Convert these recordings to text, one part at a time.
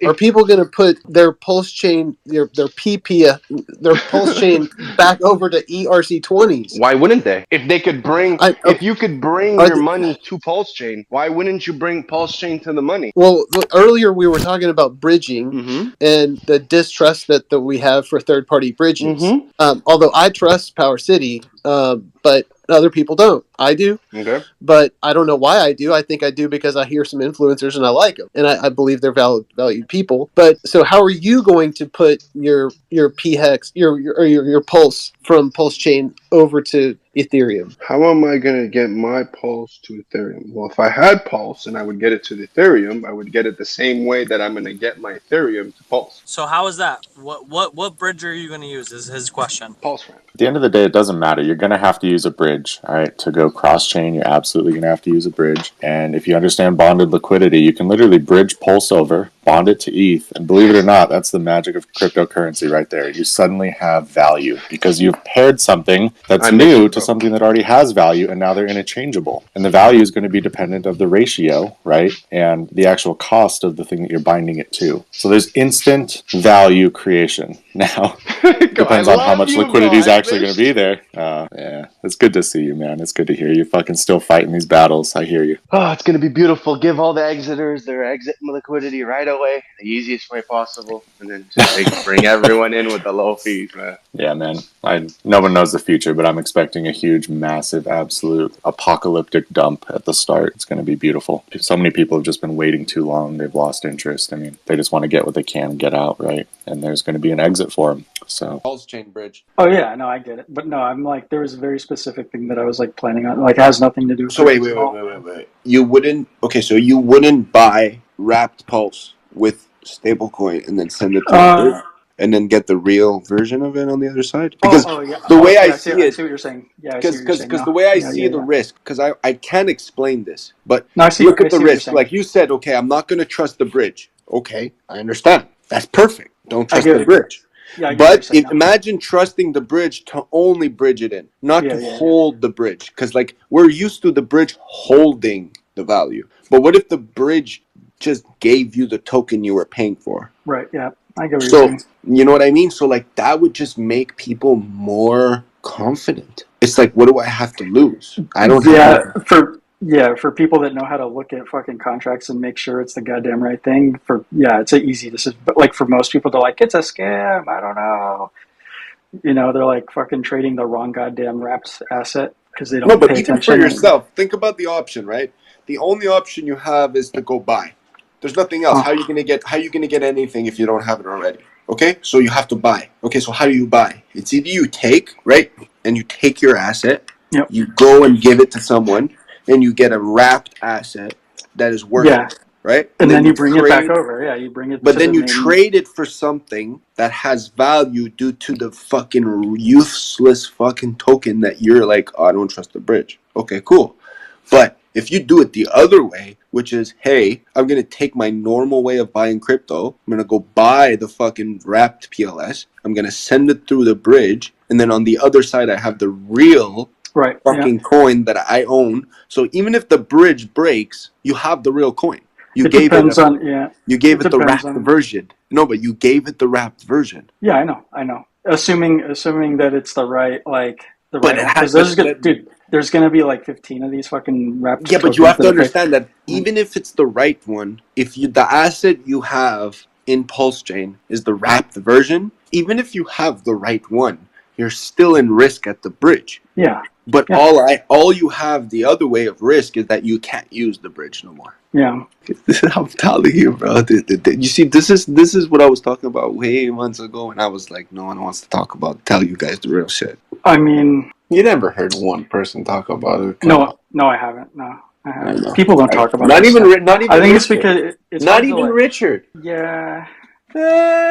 Are people going to put their pulse chain, their PP, their pulse chain back over to ERC20s? Why wouldn't they? If they could bring, if you could bring your they, money to Pulse Chain, why wouldn't you bring Pulse Chain to the money? Well, earlier we were talking about bridging Mm-hmm. and the distrust that we have for third-party bridges. Mm-hmm. Although I trust Power City, but other people don't. I do. Okay. But I don't know why I do. I think I do because I hear some influencers and I like them. And I believe they're valued people. But so how are you going to put your PHEX, your Pulse from Pulse Chain over to Ethereum? How am I going to get my Pulse to Ethereum? Well, if I had Pulse and I would get it to Ethereum, I would get it the same way that I'm going to get my Ethereum to Pulse. So how is that? What bridge are you going to use is his question. Pulse ramp. At the end of the day, it doesn't matter. You're going to have to use a bridge, all right? To go cross-chain, you're absolutely going to have to use a bridge. And if you understand bonded liquidity, you can literally bridge Pulse over, bond it to ETH, and believe it or not, that's the magic of cryptocurrency right there. You suddenly have value because you've paired something that's new to something that already has value, and now they're interchangeable. And the value is going to be dependent of the ratio, right? And the actual cost of the thing that you're binding it to. So there's instant value creation. Now, depends on how much liquidity is actually going to be there. Yeah, it's good to see you, man. It's good to hear you fucking still fighting these battles. I hear you. Oh, it's going to be beautiful. Give all the exiters their exit liquidity right away, the easiest way possible, and then just bring everyone in with the low fees, man. Yeah, man. No one knows the future, but I'm expecting a huge, massive, absolute apocalyptic dump at the start. It's going to be beautiful. So many people have just been waiting too long. They've lost interest. I mean, they just want to get what they can get out, right? And there's going to be an exit for them. So Pulse chain bridge. Oh yeah, no, I get it. But no, I'm like, there was a very specific thing that I was like planning on. Like, it has nothing to do with. So wait. You wouldn't. Okay, so you wouldn't buy wrapped Pulse with stablecoin and then send it to a bridge and then get the real version of it on the other side? Because the way I see it, I see what you're saying. Yeah, because the way I see the risk, because I can't explain this, but look at the risk. Like you said, okay, I'm not going to trust the bridge. Okay, I understand. That's perfect. Don't trust the bridge. Yeah, but imagine trusting the bridge to only bridge it in, not to hold the bridge. Because like we're used to the bridge holding the value. But what if the bridge just gave you the token you were paying for? Right, yeah. I get what you're saying. You know what I mean? So like that would just make people more confident. It's like, what do I have to lose? I don't for people that know how to look at fucking contracts and make sure it's the goddamn right thing, it's an easy decision. But like for most people, they're like, it's a scam. I don't know. You know, they're like fucking trading the wrong goddamn wrapped asset because they don't pay attention. Even for yourself, think about the option, right? The only option you have is to go buy. There's nothing else. How are you gonna get anything if you don't have it already? Okay, so you have to buy. Okay, so how do you buy? It's either you take, right, and you take your asset, you go and give it to someone, and you get a wrapped asset that is worth it, right? And then you bring it back over. Yeah, you bring it. But then you trade it for something that has value due to the fucking useless fucking token that you're like, oh, I don't trust the bridge. Okay, cool. But if you do it the other way, which is, hey, I'm going to take my normal way of buying crypto. I'm going to go buy the fucking wrapped PLS. I'm going to send it through the bridge. And then on the other side, I have the real fucking coin that I own. So even if the bridge breaks, you have the real coin. You gave it the wrapped version. No, but you gave it the wrapped version. Yeah, I know. Assuming that it's the right, like, the right. Because there's going to be like 15 of these fucking wrapped. Yeah, but you have to understand that even if it's the right one, if the asset you have in Pulse Chain is the wrapped version, even if you have the right one, you're still in risk at the bridge. Yeah. But all you have the other way of risk is that you can't use the bridge no more. Yeah. This is how I'm telling you, bro. You see, this is what I was talking about way months ago, and I was like, no one wants to tell you guys the real shit. I mean, you never heard one person talk about it. No, I haven't. No, I haven't. People don't talk about it. Not even. I think it's because it's not even Richard. Yeah. Bro,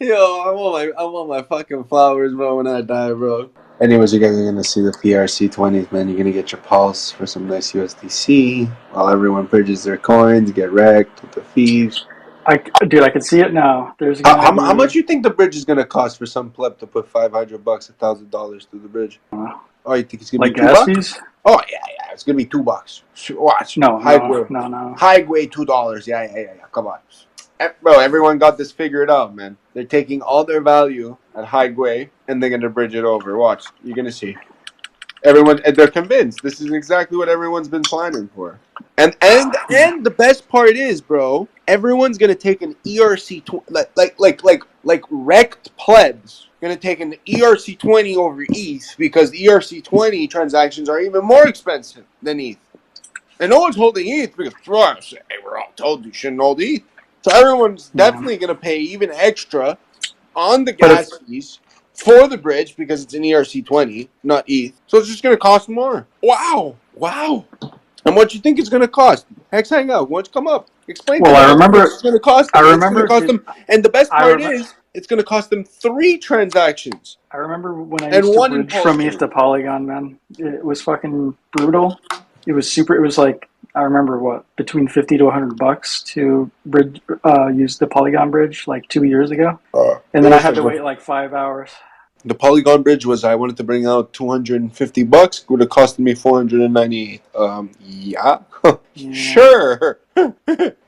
I want my fucking flowers, bro, when I die, bro. Anyways, you guys are gonna see the PRC20s, man. You're gonna get your Pulse for some nice USDC while everyone bridges their coins, get wrecked with the fees. I can see it now. There's how much you think the bridge is gonna cost for some pleb to put $500, $1,000 through the bridge? Oh, you think it's gonna be $2? Fees? Oh yeah. it's gonna be $2. Watch. No, High no, grade. no, no. High grade $2. Yeah. Come on. Bro, everyone got this figured out, man. They're taking all their value at high grade and they're gonna bridge it over. Watch. You're gonna see. Everyone, and they're convinced this is exactly what everyone's been planning for. And the best part is, bro, everyone's gonna take an ERC like wrecked plebs gonna take an ERC20 over ETH because ERC20 transactions are even more expensive than ETH. And no one's holding ETH because hey, we're all told you shouldn't hold ETH. So everyone's definitely gonna pay even extra on the But if gas fees for the bridge because it's an ERC20, not ETH. So it's just going to cost more. Wow. And what you think it's going to cost? Hex, hang out. Why don't you come up? Explain to well, them how much it's going to cost I them. It's going to remember, cost them. And the best I part remember. is, it's going to cost them 3 transactions I remember when I and used to 1 bridge impulse from ETH chain. to Polygon, man. It was fucking brutal. It was super. It was like I remember what between $50 to $100 to bridge use the Polygon bridge like 2 years ago, and then I had to wait like 5 hours. The Polygon bridge was I wanted to bring out $250. It would have costed me 498. Yeah, Yeah. sure.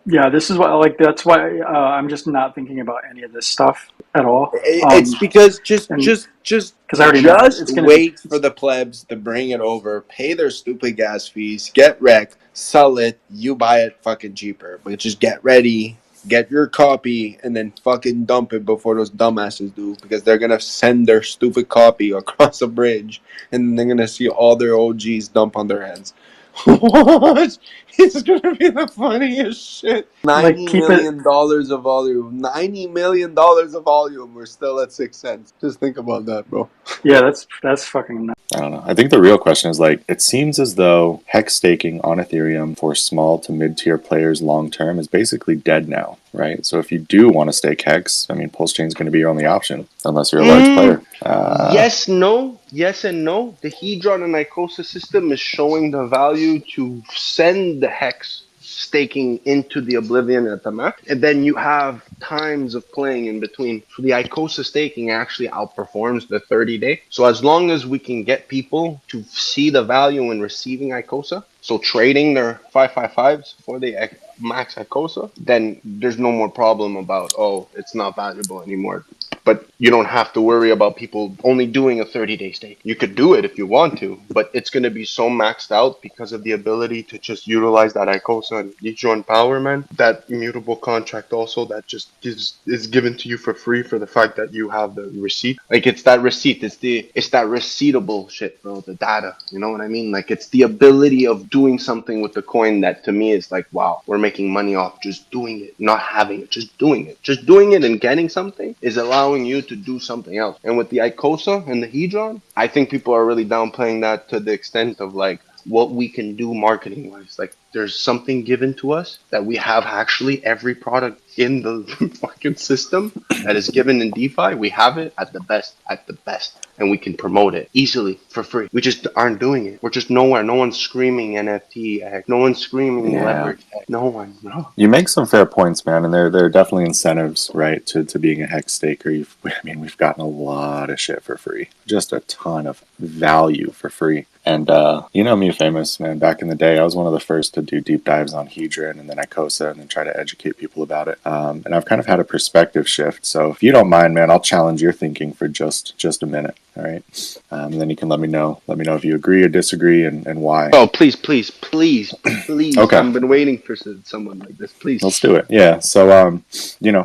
Yeah, this is why. Like that's why I'm just not thinking about any of this stuff at all. It's because just And just just because I already know just it's going to be. wait for the plebs to bring it over, pay their stupid gas fees, get wrecked, sell it, you buy it fucking cheaper. But just get ready, get your copy, and then fucking dump it before those dumbasses do, because they're gonna send their stupid copy across a bridge, and they're gonna see all their OGs dump on their heads. What? It's gonna be the funniest shit. Like $90 keep it. million of volume. $90 million of volume. We're still at 6 cents. Just think about that, bro. Yeah, that's fucking nuts. I don't know. I think the real question is like, it seems as though hex staking on Ethereum for small to mid tier players long term is basically dead now, right? So if you do want to stake hex, I mean, Pulsechain is going to be your only option unless you're a large player. Yes, no, yes and no. The Hedron and Icosa system is showing the value to send the hex staking into the Oblivion at the map, and then you have times of playing in between. So the Icosa staking actually outperforms the 30-day. So as long as we can get people to see the value in receiving Icosa, so trading their 555s for the max Icosa, then there's no more problem about, oh, it's not valuable anymore. But you don't have to worry about people only doing a 30-day stake. You could do it if you want to, but it's going to be so maxed out because of the ability to just utilize that Icosa and Hedron power, man. That mutable contract also that just is given to you for free for the fact that you have the receipt. Like, it's that receipt. It's that receivable shit, bro. The data. You know what I mean? Like, it's the ability of doing something with the coin that to me is like, wow, we're making money off just doing it, not having it, just doing it. Just doing it and getting something is allowing you to do something else. And with the Icosa and the Hedron, I think people are really downplaying that to the extent of like what we can do marketing wise. Like, there's something given to us that we have actually every product in the fucking system that is given in DeFi. We have it at the best, and we can promote it easily for free. We just aren't doing it. We're just nowhere. No one's screaming NFT. No one's screaming leverage. No one. No. You make some fair points, man, and there are definitely incentives, right, to being a hex staker. We've gotten a lot of shit for free, just a ton of value for free. And you know me, Famous, man. Back in the day, I was one of the first to do deep dives on Hedron and then Icosa, and then try to educate people about it. And I've kind of had a perspective shift. So if you don't mind, man, I'll challenge your thinking for just a minute. All right, and then you can let me know if you agree or disagree and why. Oh, please. Okay. I've been waiting for someone like this. Please. Let's do it. Yeah. So,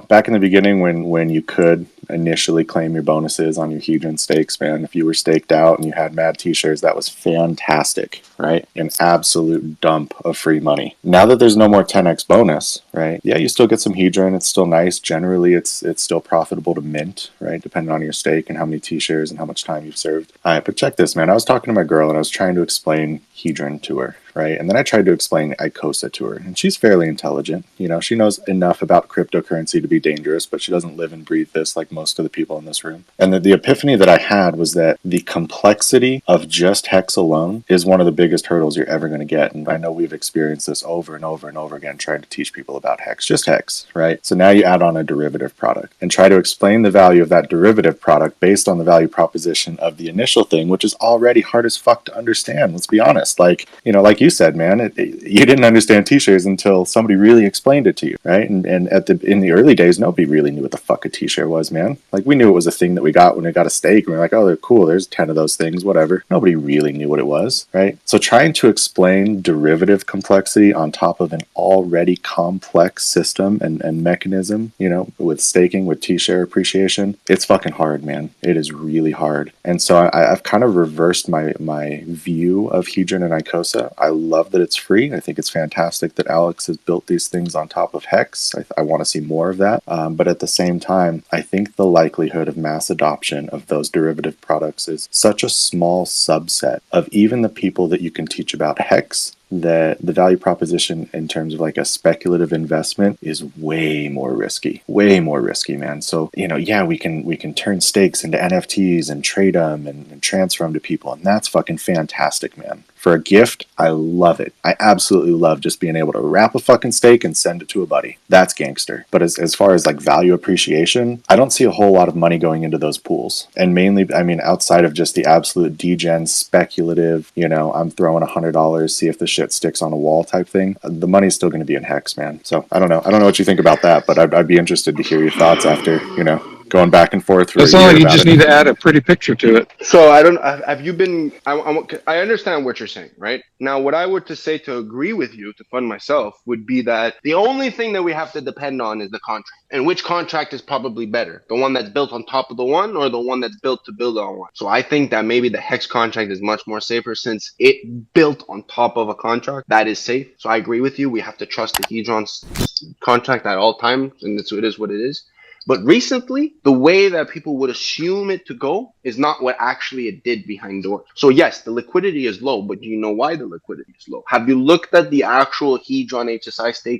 back in the beginning when you could initially claim your bonuses on your Hedron stakes, man, if you were staked out and you had mad t-shirts, that was fantastic, right? An absolute dump of free money. Now that there's no more 10x bonus, right? Yeah, you still get some Hedron. It's still nice. Generally, it's still profitable to mint, right? Depending on your stake and how many t-shirts and how much time you've served. All right, but check this, man. I was talking to my girl and I was trying to explain Hedron to her. right? And then I tried to explain ICOSA to her, and she's fairly intelligent. You know, she knows enough about cryptocurrency to be dangerous, but she doesn't live and breathe this like most of the people in this room. And the epiphany that I had was that the complexity of just Hex alone is one of the biggest hurdles you're ever going to get. And I know we've experienced this over and over and over again trying to teach people about Hex, just Hex, right? So now you add on a derivative product and try to explain the value of that derivative product based on the value proposition of the initial thing, which is already hard as fuck to understand. Let's be honest. Like, you know, like you said, man, you didn't understand T-shares until somebody really explained it to you, right? And in the early days, nobody really knew what the fuck a T-share was, man. Like, we knew it was a thing that we got when we got a stake, and we were like, oh, they're cool. There's 10 of those things, whatever. Nobody really knew what it was, right? So trying to explain derivative complexity on top of an already complex system and mechanism, you know, with staking, with T-share appreciation, it's fucking hard, man. It is really hard. And so I've kind of reversed my view of Hedron and ICOSA. I love that it's free. I think it's fantastic that Alex has built these things on top of Hex. I want to see more of that. But at the same time, I think the likelihood of mass adoption of those derivative products is such a small subset of even the people that you can teach about Hex that the value proposition in terms of like a speculative investment is way more risky, man. So, you know, yeah, we can turn stakes into NFTs and trade them and transfer them to people, and that's fucking fantastic, man. For a gift, I love it. I absolutely love just being able to wrap a fucking stake and send it to a buddy. That's gangster. But as far as like value appreciation, I don't see a whole lot of money going into those pools. And mainly, I mean, outside of just the absolute degen speculative, you know, I'm throwing $100, see if the shit sticks on a wall type thing, the money's still going to be in Hex, man. So I don't know what you think about that, but I'd be interested to hear your thoughts after, you know, going back and forth for It a sounds year like you about just it. need to add a pretty picture to it. So I don't. Have you been? I understand what you're saying, right? Now, what I would to say to agree with you to fund myself would be that the only thing that we have to depend on is the contract, and which contract is probably better, the one that's built on top of the one, or the one that's built to build on one. So I think that maybe the Hex contract is much more safer since it built on top of a contract that is safe. So I agree with you. We have to trust the Hedron's contract at all times, and it is what it is. But recently, the way that people would assume it to go is not what actually it did behind doors. So yes, the liquidity is low, but do you know why the liquidity is low? Have you looked at the actual Hedron HSI stake